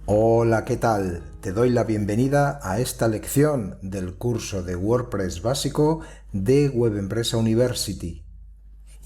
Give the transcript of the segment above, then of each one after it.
Hola, ¿qué tal? Te doy la bienvenida a esta lección del curso de WordPress básico de Web Empresa University.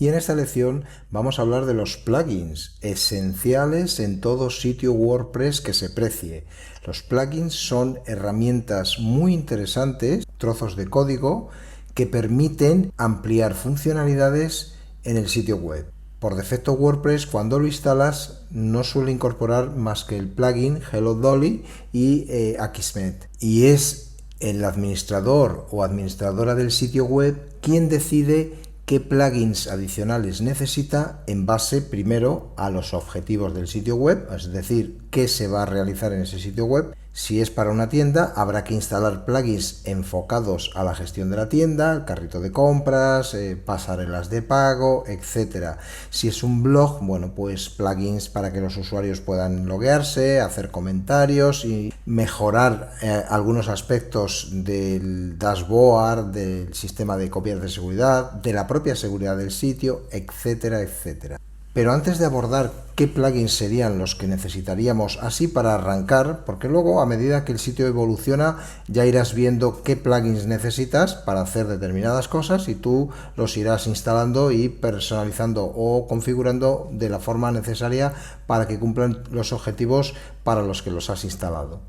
Y en esta lección vamos a hablar de los plugins esenciales en todo sitio WordPress que se precie. Los plugins son herramientas muy interesantes, trozos de código que permiten ampliar funcionalidades en el sitio web. Por defecto WordPress, cuando lo instalas, no suele incorporar más que el plugin Hello Dolly y Akismet. Y es el administrador o administradora del sitio web quien decide qué plugins adicionales necesita en base primero a los objetivos del sitio web, es decir, qué se va a realizar en ese sitio web. Si es para una tienda, habrá que instalar plugins enfocados a la gestión de la tienda, el carrito de compras, pasarelas de pago, etc. Si es un blog, bueno, pues plugins para que los usuarios puedan loguearse, hacer comentarios y mejorar algunos aspectos del dashboard, del sistema de copias de seguridad, de la propia seguridad del sitio, etcétera, etcétera. Pero antes de abordar qué plugins serían los que necesitaríamos así para arrancar, porque luego a medida que el sitio evoluciona ya irás viendo qué plugins necesitas para hacer determinadas cosas y tú los irás instalando y personalizando o configurando de la forma necesaria para que cumplan los objetivos para los que los has instalado.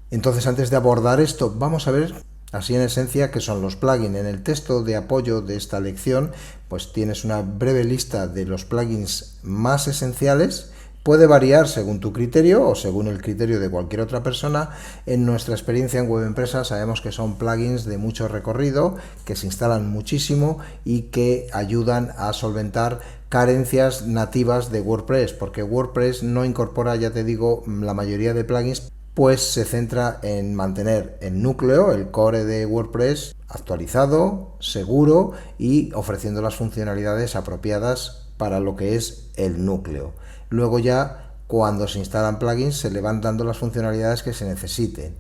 Entonces, antes de abordar esto, vamos a ver así en esencia qué son los plugins. En el texto de apoyo de esta lección, pues tienes una breve lista de los plugins más esenciales. Puede variar según tu criterio o según el criterio de cualquier otra persona. En nuestra experiencia en Web Empresa sabemos que son plugins de mucho recorrido, que se instalan muchísimo y que ayudan a solventar carencias nativas de WordPress, porque WordPress no incorpora, ya te digo, la mayoría de plugins, pues se centra en mantener el núcleo, el core de WordPress actualizado, seguro y ofreciendo las funcionalidades apropiadas para lo que es el núcleo. Luego ya cuando se instalan plugins se le van dando las funcionalidades que se necesiten.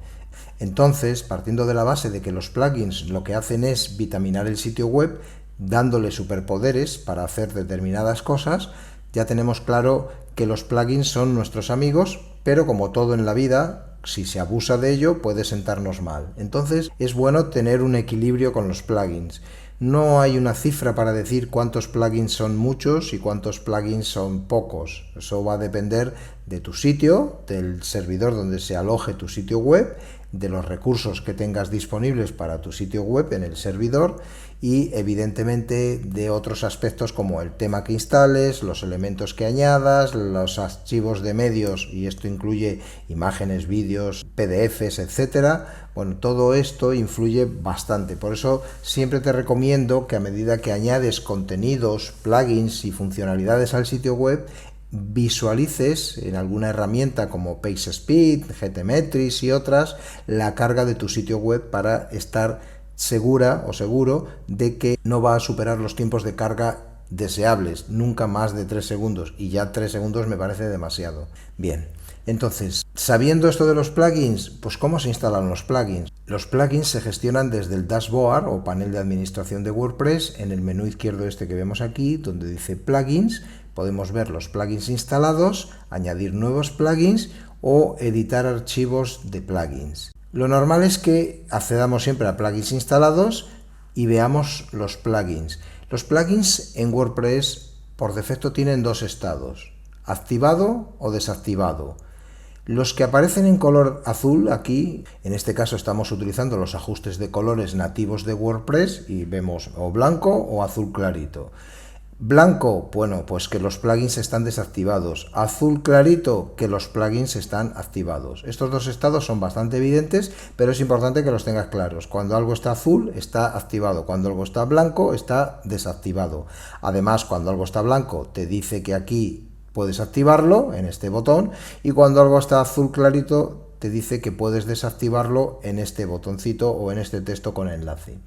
Entonces, partiendo de la base de que los plugins lo que hacen es vitaminar el sitio web, dándole superpoderes para hacer determinadas cosas, ya tenemos claro que los plugins son nuestros amigos, pero como todo en la vida, si se abusa de ello puede sentarnos mal. Entonces es bueno tener un equilibrio con los plugins. No hay una cifra para decir cuántos plugins son muchos y cuántos plugins son pocos. Eso va a depender de tu sitio, del servidor donde se aloje tu sitio web, de los recursos que tengas disponibles para tu sitio web en el servidor y evidentemente de otros aspectos como el tema que instales, los elementos que añadas, los archivos de medios, y esto incluye imágenes, vídeos, PDFs, etcétera. Bueno, todo esto influye bastante. Por eso siempre te recomiendo que a medida que añades contenidos, plugins y funcionalidades al sitio web, visualices en alguna herramienta como PageSpeed, GTmetrix y otras la carga de tu sitio web para estar segura o seguro de que no va a superar los tiempos de carga deseables, nunca más de 3 segundos, y ya 3 segundos me parece demasiado. Bien, entonces, sabiendo esto de los plugins, pues ¿cómo se instalan los plugins? Los plugins se gestionan desde el dashboard o panel de administración de WordPress. En el menú izquierdo este que vemos aquí, donde dice plugins, podemos ver los plugins instalados, añadir nuevos plugins o editar archivos de plugins. Lo normal es que accedamos siempre a plugins instalados y veamos los plugins. Los plugins en WordPress por defecto tienen dos estados, activado o desactivado. Los que aparecen en color azul aquí, en este caso estamos utilizando los ajustes de colores nativos de WordPress y vemos o blanco o azul clarito. Blanco, bueno, pues que los plugins están desactivados. Azul clarito, que los plugins están activados. Estos dos estados son bastante evidentes, pero es importante que los tengas claros. Cuando algo está azul, está activado. Cuando algo está blanco, está desactivado. Además, cuando algo está blanco, te dice que aquí puedes activarlo, en este botón, y cuando algo está azul clarito, te dice que puedes desactivarlo en este botoncito o en este texto con enlace.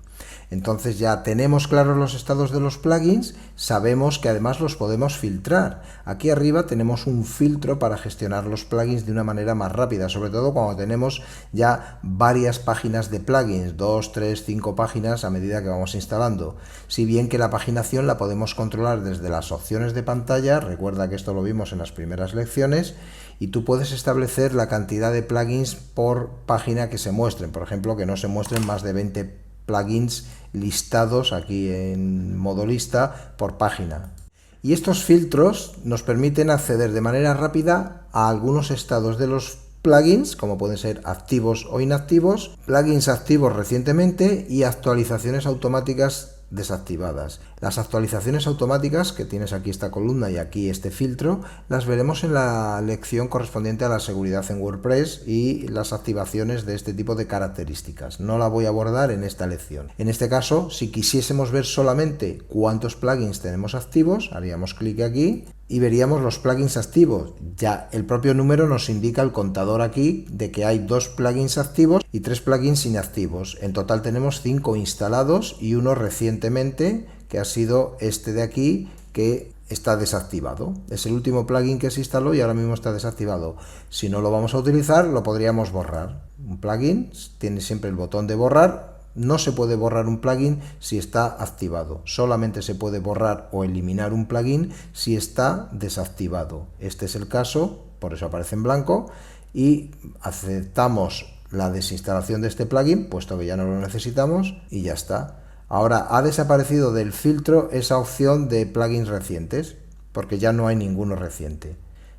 Entonces ya tenemos claros los estados de los plugins, sabemos que además los podemos filtrar. Aquí arriba tenemos un filtro para gestionar los plugins de una manera más rápida, sobre todo cuando tenemos ya varias páginas de plugins, 2, 3, 5 páginas a medida que vamos instalando. Si bien que la paginación la podemos controlar desde las opciones de pantalla, recuerda que esto lo vimos en las primeras lecciones, y tú puedes establecer la cantidad de plugins por página que se muestren, por ejemplo, que no se muestren más de 20 plugins listados aquí en modo lista por página. Y estos filtros nos permiten acceder de manera rápida a algunos estados de los plugins, como pueden ser activos o inactivos, plugins activos recientemente y actualizaciones automáticas desactivadas. Las actualizaciones automáticas, que tienes aquí esta columna y aquí este filtro, las veremos en la lección correspondiente a la seguridad en WordPress y las activaciones de este tipo de características. No la voy a abordar en esta lección. En este caso, si quisiésemos ver solamente cuántos plugins tenemos activos, haríamos clic aquí y veríamos los plugins activos. Ya el propio número nos indica el contador aquí de que hay 2 plugins activos y 3 plugins inactivos. En total tenemos 5 instalados y uno recientemente, que ha sido este de aquí, que está desactivado. Es el último plugin que se instaló y ahora mismo está desactivado. Si no lo vamos a utilizar, lo podríamos borrar. Un plugin tiene siempre el botón de borrar. No se puede borrar un plugin si está activado. Solamente se puede borrar o eliminar un plugin si está desactivado. Este es el caso, por eso aparece en blanco, y aceptamos la desinstalación de este plugin, puesto que ya no lo necesitamos, y ya está. Ahora ha desaparecido del filtro esa opción de plugins recientes, porque ya no hay ninguno reciente.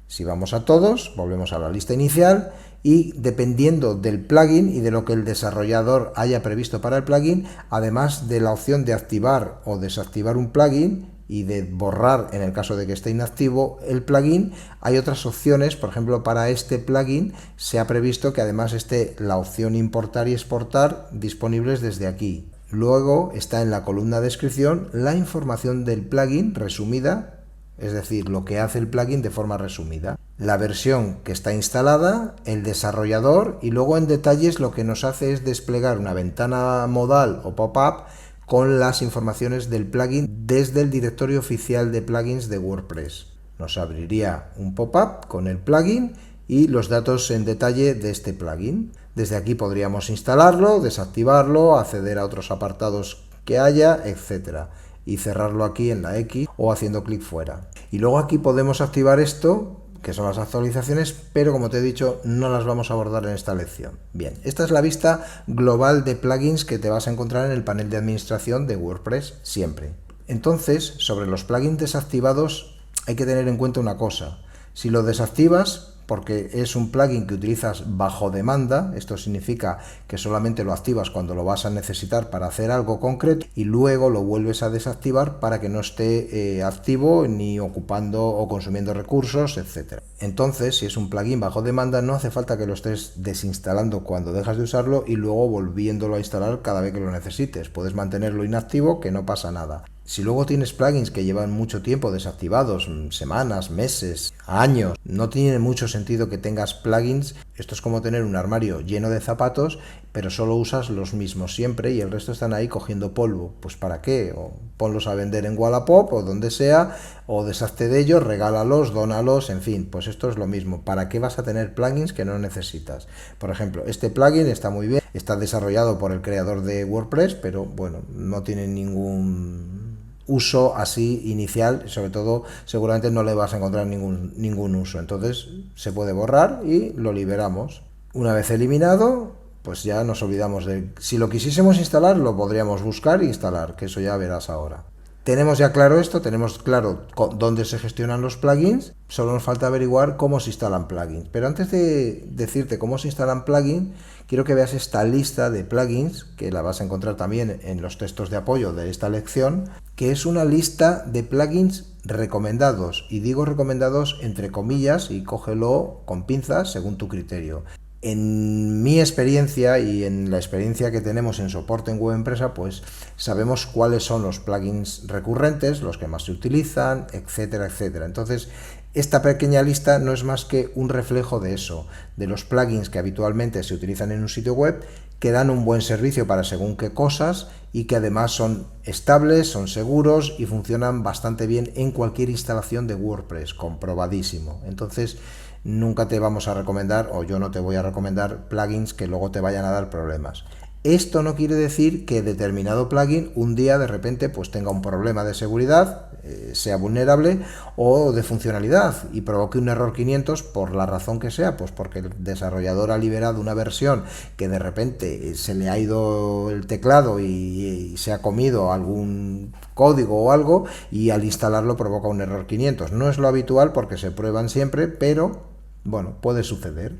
Si vamos a todos, volvemos a la lista inicial y dependiendo del plugin y de lo que el desarrollador haya previsto para el plugin, además de la opción de activar o desactivar un plugin y de borrar en el caso de que esté inactivo el plugin, hay otras opciones. Por ejemplo, para este plugin se ha previsto que además esté la opción importar y exportar disponibles desde aquí. Luego está en la columna de descripción la información del plugin resumida, es decir, lo que hace el plugin de forma resumida, la versión que está instalada, el desarrollador, y luego en detalles lo que nos hace es desplegar una ventana modal o pop-up con las informaciones del plugin desde el directorio oficial de plugins de WordPress. Nos abriría un pop-up con el plugin y los datos en detalle de este plugin. Desde aquí podríamos instalarlo, desactivarlo, acceder a otros apartados que haya, etcétera, y cerrarlo aquí en la X o haciendo clic fuera. Y luego aquí podemos activar esto, que son las actualizaciones, pero como te he dicho, no las vamos a abordar en esta lección. Bien, esta es la vista global de plugins que te vas a encontrar en el panel de administración de WordPress siempre. Entonces, sobre los plugins desactivados hay que tener en cuenta una cosa. Si lo desactivas, porque es un plugin que utilizas bajo demanda, esto significa que solamente lo activas cuando lo vas a necesitar para hacer algo concreto y luego lo vuelves a desactivar para que no esté activo ni ocupando o consumiendo recursos, etc. Entonces, si es un plugin bajo demanda, no hace falta que lo estés desinstalando cuando dejas de usarlo y luego volviéndolo a instalar cada vez que lo necesites. Puedes mantenerlo inactivo, que no pasa nada. Si luego tienes plugins que llevan mucho tiempo desactivados, semanas, meses, años, no tiene mucho sentido que tengas plugins. Esto es como tener un armario lleno de zapatos, pero solo usas los mismos siempre y el resto están ahí cogiendo polvo. Pues ¿para qué? O ponlos a vender en Wallapop o donde sea, o deshazte de ellos, regálalos, dónalos, en fin, pues esto es lo mismo. ¿Para qué vas a tener plugins que no necesitas? Por ejemplo, este plugin está muy bien, está desarrollado por el creador de WordPress, pero bueno, no tiene ningún uso así inicial, sobre todo seguramente no le vas a encontrar ningún uso, entonces se puede borrar y lo liberamos. Una vez eliminado, pues ya nos olvidamos de él. Si lo quisiésemos instalar, lo podríamos buscar e instalar, que eso ya verás ahora. Tenemos ya claro esto, tenemos claro dónde se gestionan los plugins, solo nos falta averiguar cómo se instalan plugins. Pero antes de decirte cómo se instalan plugins, quiero que veas esta lista de plugins, que la vas a encontrar también en los textos de apoyo de esta lección, que es una lista de plugins recomendados, y digo recomendados entre comillas y cógelo con pinzas según tu criterio. En mi experiencia y en la experiencia que tenemos en soporte en Web Empresa, pues sabemos cuáles son los plugins recurrentes, los que más se utilizan, etcétera, etcétera. Entonces, esta pequeña lista no es más que un reflejo de eso, de los plugins que habitualmente se utilizan en un sitio web, que dan un buen servicio para según qué cosas y que además son estables, son seguros y funcionan bastante bien en cualquier instalación de WordPress, comprobadísimo. Entonces, nunca te vamos a recomendar, o yo no te voy a recomendar, plugins que luego te vayan a dar problemas. Esto no quiere decir que determinado plugin un día de repente pues tenga un problema de seguridad, sea vulnerable o de funcionalidad y provoque un error 500 por la razón que sea, pues porque el desarrollador ha liberado una versión que de repente se le ha ido el teclado y se ha comido algún código o algo y al instalarlo provoca un error 500. No es lo habitual porque se prueban siempre, pero bueno, puede suceder.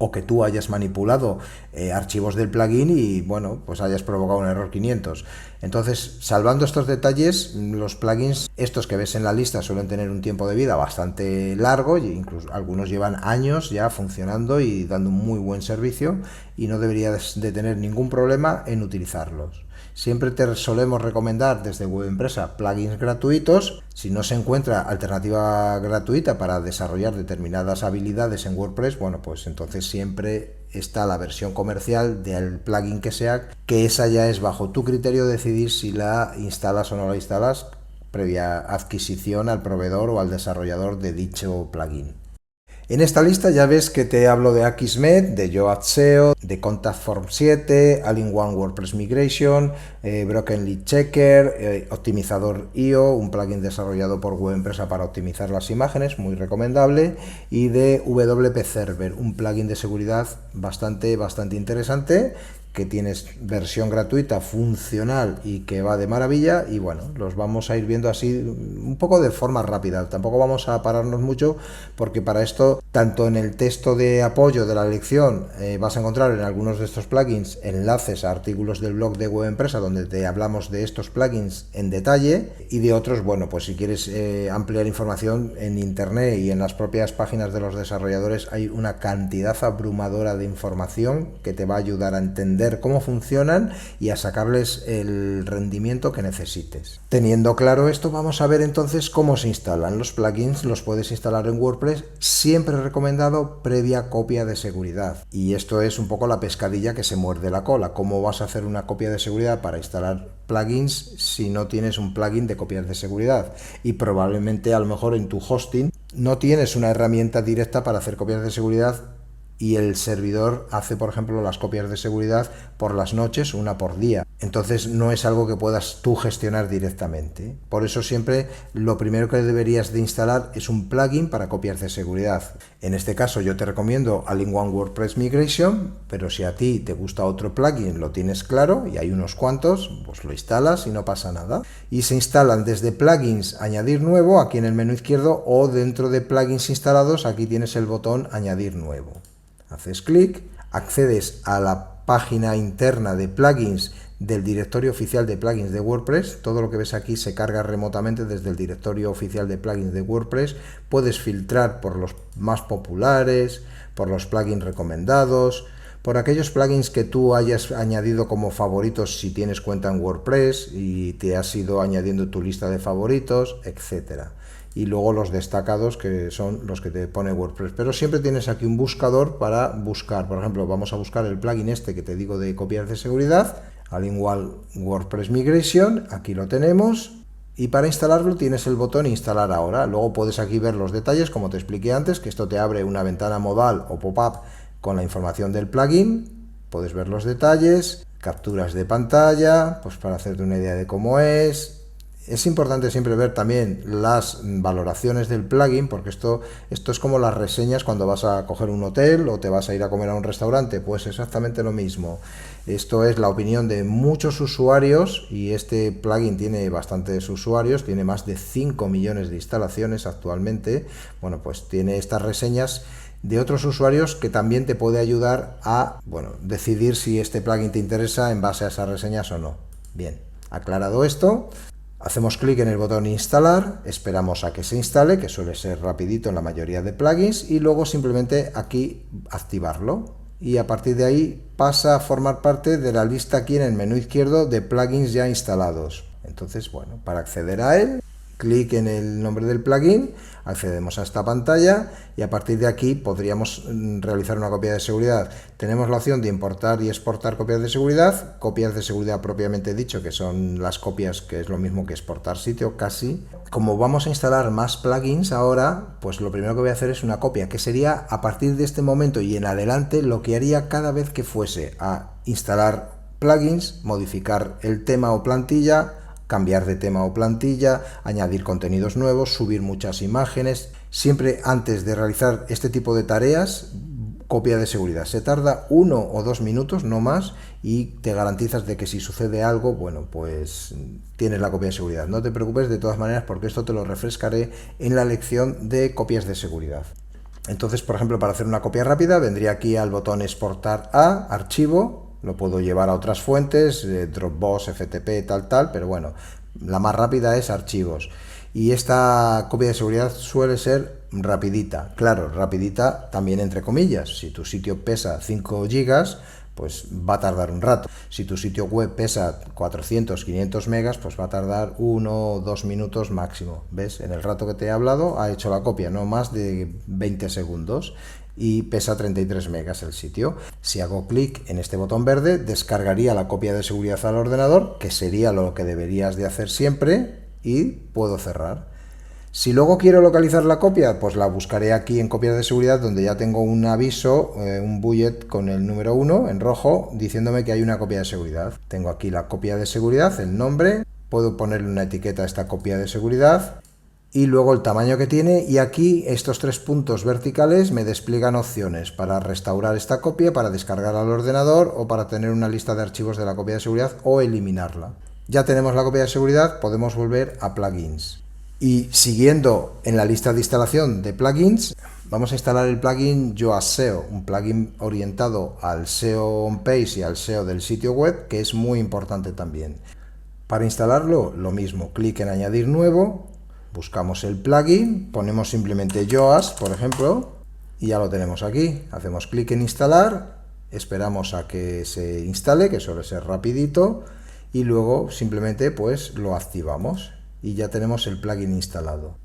O que tú hayas manipulado archivos del plugin y bueno, pues hayas provocado un error 500. Entonces, salvando estos detalles, los plugins, estos que ves en la lista, suelen tener un tiempo de vida bastante largo, e incluso algunos llevan años ya funcionando y dando un muy buen servicio y no deberías de tener ningún problema en utilizarlos. Siempre te solemos recomendar desde Web Empresa plugins gratuitos. Si no se encuentra alternativa gratuita para desarrollar determinadas habilidades en WordPress, bueno, pues entonces siempre está la versión comercial del plugin que sea, que esa ya es bajo tu criterio decidir si la instalas o no la instalas, previa adquisición al proveedor o al desarrollador de dicho plugin. En esta lista ya ves que te hablo de Akismet, de Yoast SEO, de Contact Form 7, All-in-One WordPress Migration, Broken Lead Checker, Optimizador.io, un plugin desarrollado por Web Empresa para optimizar las imágenes, muy recomendable, y de WP Server, un plugin de seguridad bastante interesante, que tienes versión gratuita, funcional y que va de maravilla. Y bueno, los vamos a ir viendo así un poco de forma rápida, tampoco vamos a pararnos mucho porque para esto, tanto en el texto de apoyo de la lección vas a encontrar en algunos de estos plugins enlaces a artículos del blog de Web Empresa donde te hablamos de estos plugins en detalle, y de otros, bueno, pues si quieres ampliar información en internet y en las propias páginas de los desarrolladores hay una cantidad abrumadora de información que te va a ayudar a entender cómo funcionan y a sacarles el rendimiento que necesites. Teniendo claro esto, vamos a ver entonces cómo se instalan los plugins. Los puedes instalar en WordPress, siempre recomendado previa copia de seguridad, y esto es un poco la pescadilla que se muerde la cola. ¿Cómo vas a hacer una copia de seguridad para instalar plugins si no tienes un plugin de copias de seguridad? Y probablemente a lo mejor en tu hosting no tienes una herramienta directa para hacer copias de seguridad y el servidor hace, por ejemplo, las copias de seguridad por las noches, una por día. Entonces no es algo que puedas tú gestionar directamente. Por eso siempre lo primero que deberías de instalar es un plugin para copias de seguridad. En este caso yo te recomiendo All-in-One WordPress Migration, pero si a ti te gusta otro plugin, lo tienes claro, y hay unos cuantos, pues lo instalas y no pasa nada. Y se instalan desde plugins, añadir nuevo, aquí en el menú izquierdo, o dentro de plugins instalados, aquí tienes el botón añadir nuevo. Haces clic, accedes a la página interna de plugins del directorio oficial de plugins de WordPress. Todo lo que ves aquí se carga remotamente desde el directorio oficial de plugins de WordPress. Puedes filtrar por los más populares, por los plugins recomendados, por aquellos plugins que tú hayas añadido como favoritos si tienes cuenta en WordPress y te has ido añadiendo tu lista de favoritos, etcétera. Y luego los destacados, que son los que te pone WordPress. Pero siempre tienes aquí un buscador para buscar. Por ejemplo, vamos a buscar el plugin este que te digo de copias de seguridad, All-in-One WordPress Migration. Aquí lo tenemos. Y para instalarlo tienes el botón instalar ahora. Luego puedes aquí ver los detalles, como te expliqué antes, que esto te abre una ventana modal o pop-up con la información del plugin. Puedes ver los detalles, capturas de pantalla, pues para hacerte una idea de cómo es. Es importante siempre ver también las valoraciones del plugin, porque esto es como las reseñas cuando vas a coger un hotel o te vas a ir a comer a un restaurante, pues exactamente lo mismo. Esto es la opinión de muchos usuarios y este plugin tiene bastantes usuarios, tiene más de 5 millones de instalaciones actualmente. Bueno, pues tiene estas reseñas de otros usuarios que también te puede ayudar a, bueno, decidir si este plugin te interesa en base a esas reseñas o no. Bien, aclarado esto, hacemos clic en el botón instalar, esperamos a que se instale, que suele ser rapidito en la mayoría de plugins, y luego simplemente aquí activarlo. Y a partir de ahí pasa a formar parte de la lista aquí en el menú izquierdo de plugins ya instalados. Entonces, bueno, para acceder a él, clic en el nombre del plugin, accedemos a esta pantalla y a partir de aquí podríamos realizar una copia de seguridad. Tenemos la opción de importar y exportar copias de seguridad propiamente dicho, que son las copias, que es lo mismo que exportar sitio casi. Como vamos a instalar más plugins ahora, pues lo primero que voy a hacer es una copia, que sería a partir de este momento y en adelante lo que haría cada vez que fuese a instalar plugins, modificar el tema o plantilla, cambiar de tema o plantilla, añadir contenidos nuevos, subir muchas imágenes. Siempre antes de realizar este tipo de tareas, copia de seguridad. Se tarda 1 o 2 minutos, no más, y te garantizas de que si sucede algo, bueno, pues tienes la copia de seguridad. No te preocupes de todas maneras, porque esto te lo refrescaré en la lección de copias de seguridad. Entonces, por ejemplo, para hacer una copia rápida, vendría aquí al botón exportar a archivo. Lo puedo llevar a otras fuentes, Dropbox, FTP, tal, pero bueno, la más rápida es archivos. Y esta copia de seguridad suele ser rapidita. Claro, rapidita también entre comillas. Si tu sitio pesa 5 gigas, pues va a tardar un rato. Si tu sitio web pesa 400, 500 megas, pues va a tardar 1 o 2 minutos máximo. ¿Ves? En el rato que te he hablado ha hecho la copia, no más de 20 segundos. Y pesa 33 megas el sitio. Si hago clic en este botón verde, descargaría la copia de seguridad al ordenador, que sería lo que deberías de hacer siempre, y puedo cerrar. Si luego quiero localizar la copia, pues la buscaré aquí en copias de seguridad, donde ya tengo un aviso, un bullet con el número 1 en rojo, diciéndome que hay una copia de seguridad. Tengo aquí la copia de seguridad, el nombre, puedo ponerle una etiqueta a esta copia de seguridad, y luego el tamaño que tiene, y aquí estos 3 puntos verticales me despliegan opciones para restaurar esta copia, para descargar al ordenador o para tener una lista de archivos de la copia de seguridad o eliminarla. Ya tenemos la copia de seguridad, podemos volver a plugins. Y siguiendo en la lista de instalación de plugins, vamos a instalar el plugin Yoast SEO, un plugin orientado al SEO on page y al SEO del sitio web, que es muy importante también. Para instalarlo, lo mismo, clic en añadir nuevo. Buscamos el plugin, ponemos simplemente Yoast, por ejemplo, y ya lo tenemos aquí. Hacemos clic en instalar, esperamos a que se instale, que suele ser rapidito, y luego simplemente pues lo activamos y ya tenemos el plugin instalado.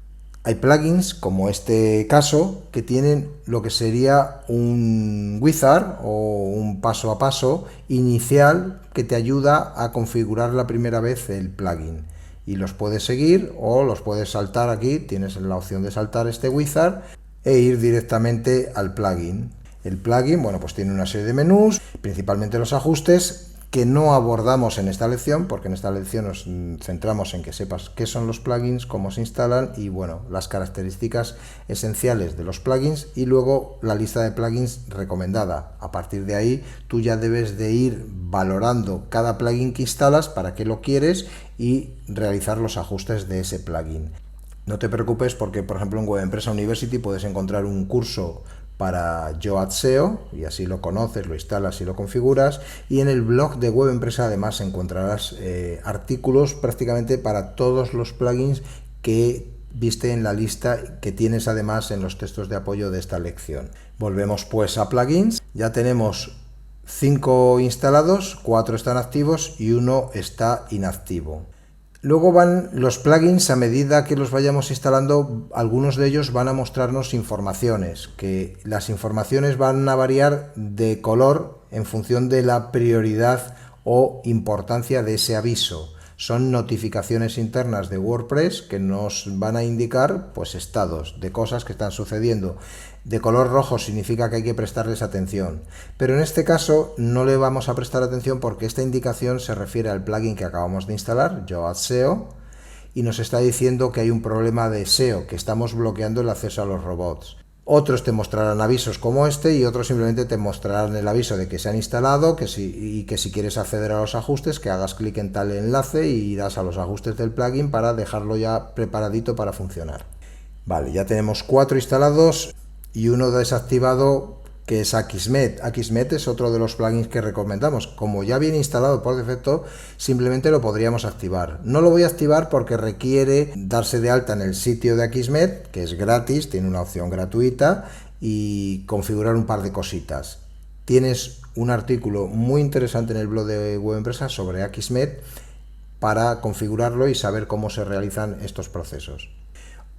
Hay plugins, como este caso, que tienen lo que sería un wizard o un paso a paso inicial que te ayuda a configurar la primera vez el plugin. Y los puedes seguir o los puedes saltar aquí, tienes la opción de saltar este wizard e ir directamente al plugin. El plugin, bueno, pues tiene una serie de menús, principalmente los ajustes, que no abordamos en esta lección, porque en esta lección nos centramos en que sepas qué son los plugins, cómo se instalan y, bueno, las características esenciales de los plugins y luego la lista de plugins recomendada. A partir de ahí, tú ya debes de ir valorando cada plugin que instalas, para qué lo quieres y realizar los ajustes de ese plugin. No te preocupes porque, por ejemplo, en Web Empresa University puedes encontrar un curso para Yoast SEO y así lo conoces, lo instalas y lo configuras, y en el blog de Web Empresa además encontrarás artículos prácticamente para todos los plugins que viste en la lista, que tienes además en los textos de apoyo de esta lección. Volvemos pues a plugins. Ya tenemos 5 instalados, 4 están activos y 1 está inactivo. Luego van los plugins, a medida que los vayamos instalando, algunos de ellos van a mostrarnos informaciones, que las informaciones van a variar de color en función de la prioridad o importancia de ese aviso. Son notificaciones internas de WordPress que nos van a indicar pues estados de cosas que están sucediendo. De color rojo significa que hay que prestarles atención, pero en este caso no le vamos a prestar atención porque esta indicación se refiere al plugin que acabamos de instalar, Yoast SEO, y nos está diciendo que hay un problema de SEO, que estamos bloqueando el acceso a los robots. Otros te mostrarán avisos como este y otros simplemente te mostrarán el aviso de que se han instalado y que si quieres acceder a los ajustes, que hagas clic en tal enlace y irás a los ajustes del plugin para dejarlo ya preparadito para funcionar. Vale, ya tenemos 4 instalados y uno desactivado, que es Akismet. Akismet es otro de los plugins que recomendamos. Como ya viene instalado por defecto, simplemente lo podríamos activar. No lo voy a activar porque requiere darse de alta en el sitio de Akismet, que es gratis, tiene una opción gratuita, y configurar un par de cositas. Tienes un artículo muy interesante en el blog de Web Empresa sobre Akismet, para configurarlo y saber cómo se realizan estos procesos.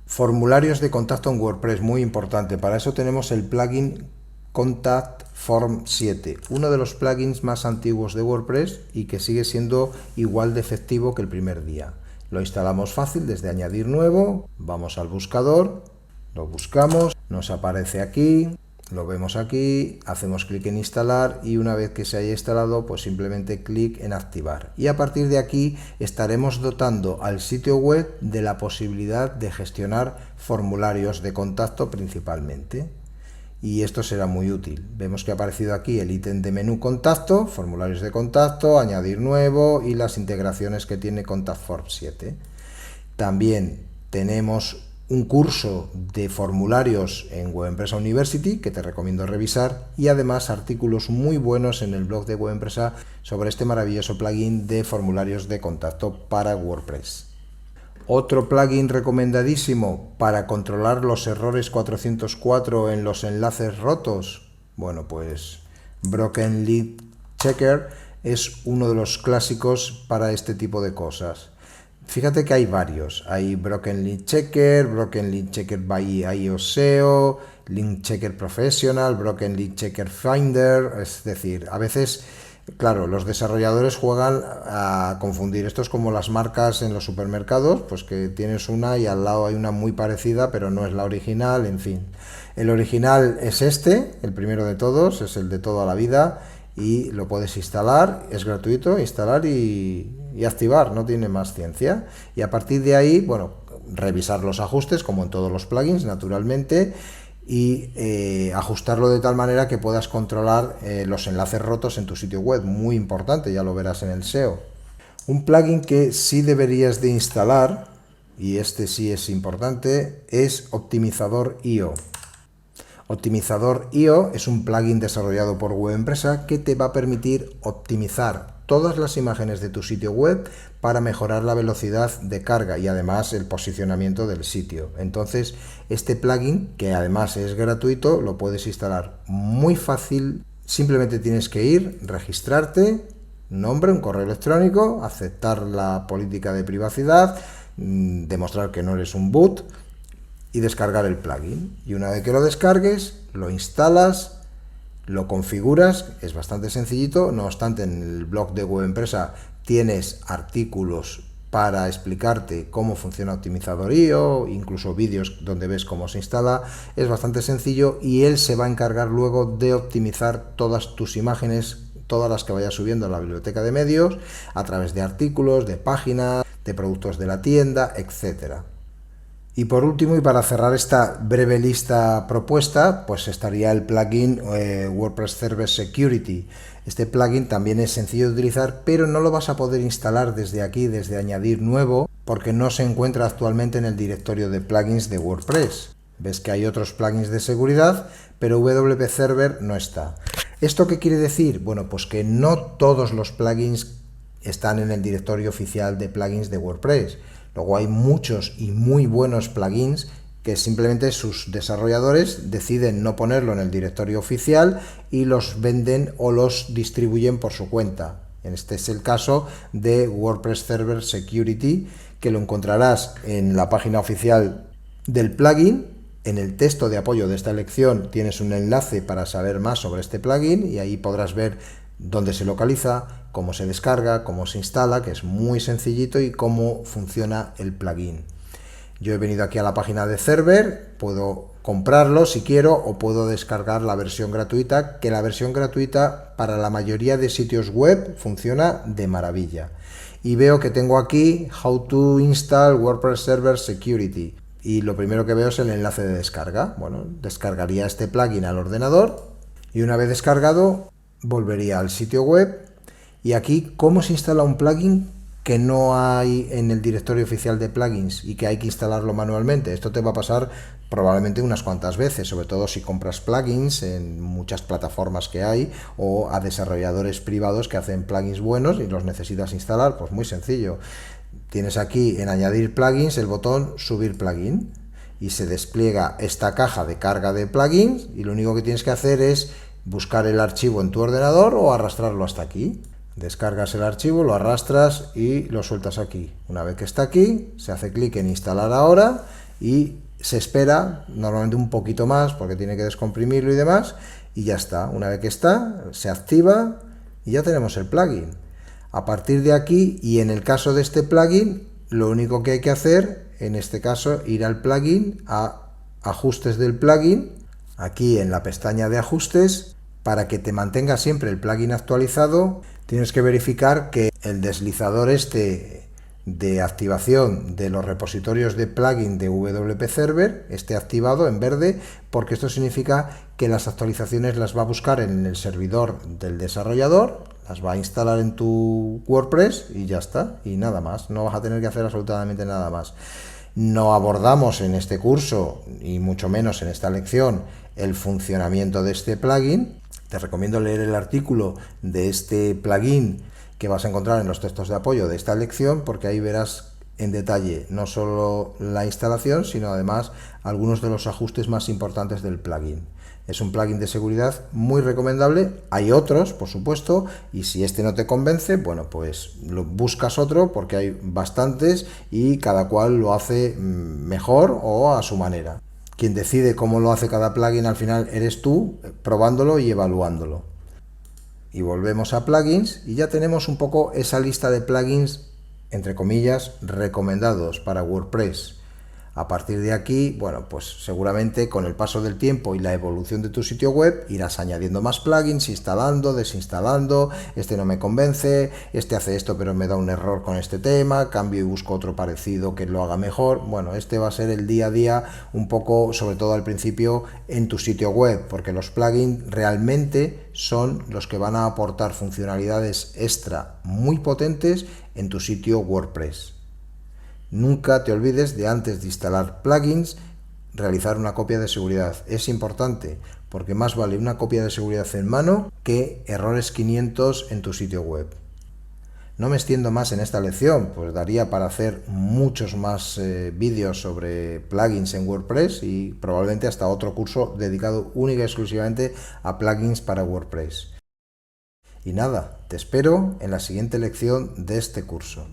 Formularios de contacto en WordPress, muy importante. Para eso tenemos el plugin Contact Form 7, uno de los plugins más antiguos de WordPress y que sigue siendo igual de efectivo que el primer día. Lo instalamos fácil desde añadir nuevo, vamos al buscador, lo buscamos, nos aparece aquí, lo vemos aquí, hacemos clic en instalar y una vez que se haya instalado, pues simplemente clic en activar. Y a partir de aquí estaremos dotando al sitio web de la posibilidad de gestionar formularios de contacto principalmente. Y esto será muy útil. Vemos que ha aparecido aquí el ítem de menú contacto, formularios de contacto, añadir nuevo y las integraciones que tiene Contact Form 7. También tenemos un curso de formularios en Web Empresa University que te recomiendo revisar y además artículos muy buenos en el blog de Web Empresa sobre este maravilloso plugin de formularios de contacto para WordPress. Otro plugin recomendadísimo para controlar los errores 404 en los enlaces rotos, bueno, pues Broken Link Checker es uno de los clásicos para este tipo de cosas. Fíjate que hay varios, hay Broken Link Checker by IOSEO, Link Checker Professional, Broken Link Checker Finder, es decir, a veces, claro, los desarrolladores juegan a confundir. Esto es como las marcas en los supermercados, pues que tienes una y al lado hay una muy parecida, pero no es la original, en fin. El original es este, el primero de todos, es el de toda la vida y lo puedes instalar, es gratuito, instalar y activar, no tiene más ciencia. Y a partir de ahí, bueno, revisar los ajustes, como en todos los plugins, naturalmente, y ajustarlo de tal manera que puedas controlar los enlaces rotos en tu sitio web. Muy importante, ya lo verás en el SEO. Un plugin que sí deberías de instalar, y este sí es importante, es Optimizador.io. Optimizador.io es un plugin desarrollado por Web Empresa que te va a permitir optimizar todas las imágenes de tu sitio web para mejorar la velocidad de carga y además el posicionamiento del sitio. Entonces, este plugin, que además es gratuito, lo puedes instalar muy fácil. Simplemente tienes que ir, registrarte, nombre, un correo electrónico, aceptar la política de privacidad, demostrar que no eres un boot y descargar el plugin. Y una vez que lo descargues, lo instalas, lo configuras, es bastante sencillito. No obstante, en el blog de Web Empresa tienes artículos para explicarte cómo funciona Optimizador.io, incluso vídeos donde ves cómo se instala. Es bastante sencillo y él se va a encargar luego de optimizar todas tus imágenes, todas las que vayas subiendo a la biblioteca de medios, a través de artículos, de páginas, de productos de la tienda, etcétera. Y por último, y para cerrar esta breve lista propuesta, pues estaría el plugin WordPress Server Security. Este plugin también es sencillo de utilizar, pero no lo vas a poder instalar desde aquí, desde añadir nuevo, porque no se encuentra actualmente en el directorio de plugins de WordPress. Ves que hay otros plugins de seguridad, pero WP Server no está. ¿Esto qué quiere decir? Bueno, pues que no todos los plugins están en el directorio oficial de plugins de WordPress. Luego hay muchos y muy buenos plugins que simplemente sus desarrolladores deciden no ponerlo en el directorio oficial y los venden o los distribuyen por su cuenta. Este es el caso de WordPress Server Security, que lo encontrarás en la página oficial del plugin. En el texto de apoyo de esta lección tienes un enlace para saber más sobre este plugin y ahí podrás ver dónde se localiza, cómo se descarga, cómo se instala, que es muy sencillito, y cómo funciona el plugin. Yo he venido aquí a la página de Server, puedo comprarlo si quiero o puedo descargar la versión gratuita, que la versión gratuita para la mayoría de sitios web funciona de maravilla. Y veo que tengo aquí How to Install WordPress Server Security. Y lo primero que veo es el enlace de descarga. Bueno, descargaría este plugin al ordenador y una vez descargado volvería al sitio web. Y aquí, ¿cómo se instala un plugin que no hay en el directorio oficial de plugins y que hay que instalarlo manualmente? Esto te va a pasar probablemente unas cuantas veces, sobre todo si compras plugins en muchas plataformas que hay o a desarrolladores privados que hacen plugins buenos y los necesitas instalar. Pues muy sencillo. Tienes aquí en añadir plugins el botón subir plugin y se despliega esta caja de carga de plugins y lo único que tienes que hacer es buscar el archivo en tu ordenador o arrastrarlo hasta aquí. Descargas el archivo, lo arrastras y lo sueltas aquí. Una vez que está aquí, se hace clic en instalar ahora y se espera normalmente un poquito más porque tiene que descomprimirlo y demás, y ya está. Una vez que está, se activa y ya tenemos el plugin. A partir de aquí, y en el caso de este plugin, lo único que hay que hacer, en este caso, ir al plugin, a ajustes del plugin, aquí en la pestaña de ajustes. Para que te mantenga siempre el plugin actualizado, tienes que verificar que el deslizador este de activación de los repositorios de plugin de WP Server esté activado en verde, porque esto significa que las actualizaciones las va a buscar en el servidor del desarrollador, las va a instalar en tu WordPress y ya está, y nada más. No vas a tener que hacer absolutamente nada más. No abordamos en este curso, y mucho menos en esta lección, el funcionamiento de este plugin. Te recomiendo leer el artículo de este plugin que vas a encontrar en los textos de apoyo de esta lección, porque ahí verás en detalle no solo la instalación, sino además algunos de los ajustes más importantes del plugin. Es un plugin de seguridad muy recomendable. Hay otros, por supuesto, y si este no te convence, bueno, pues buscas otro, porque hay bastantes y cada cual lo hace mejor o a su manera. Quien decide cómo lo hace cada plugin al final eres tú, probándolo y evaluándolo. Y volvemos a plugins y ya tenemos un poco esa lista de plugins, entre comillas, recomendados para WordPress. A partir de aquí, bueno, pues seguramente con el paso del tiempo y la evolución de tu sitio web irás añadiendo más plugins, instalando, desinstalando. Este no me convence, este hace esto pero me da un error con este tema, cambio y busco otro parecido que lo haga mejor. Bueno, este va a ser el día a día un poco, sobre todo al principio, en tu sitio web, porque los plugins realmente son los que van a aportar funcionalidades extra muy potentes en tu sitio WordPress. Nunca te olvides de, antes de instalar plugins, realizar una copia de seguridad. Es importante, porque más vale una copia de seguridad en mano que errores 500 en tu sitio web. No me extiendo más en esta lección, pues daría para hacer muchos más vídeos sobre plugins en WordPress, y probablemente hasta otro curso dedicado única y exclusivamente a plugins para WordPress. Y nada, te espero en la siguiente lección de este curso.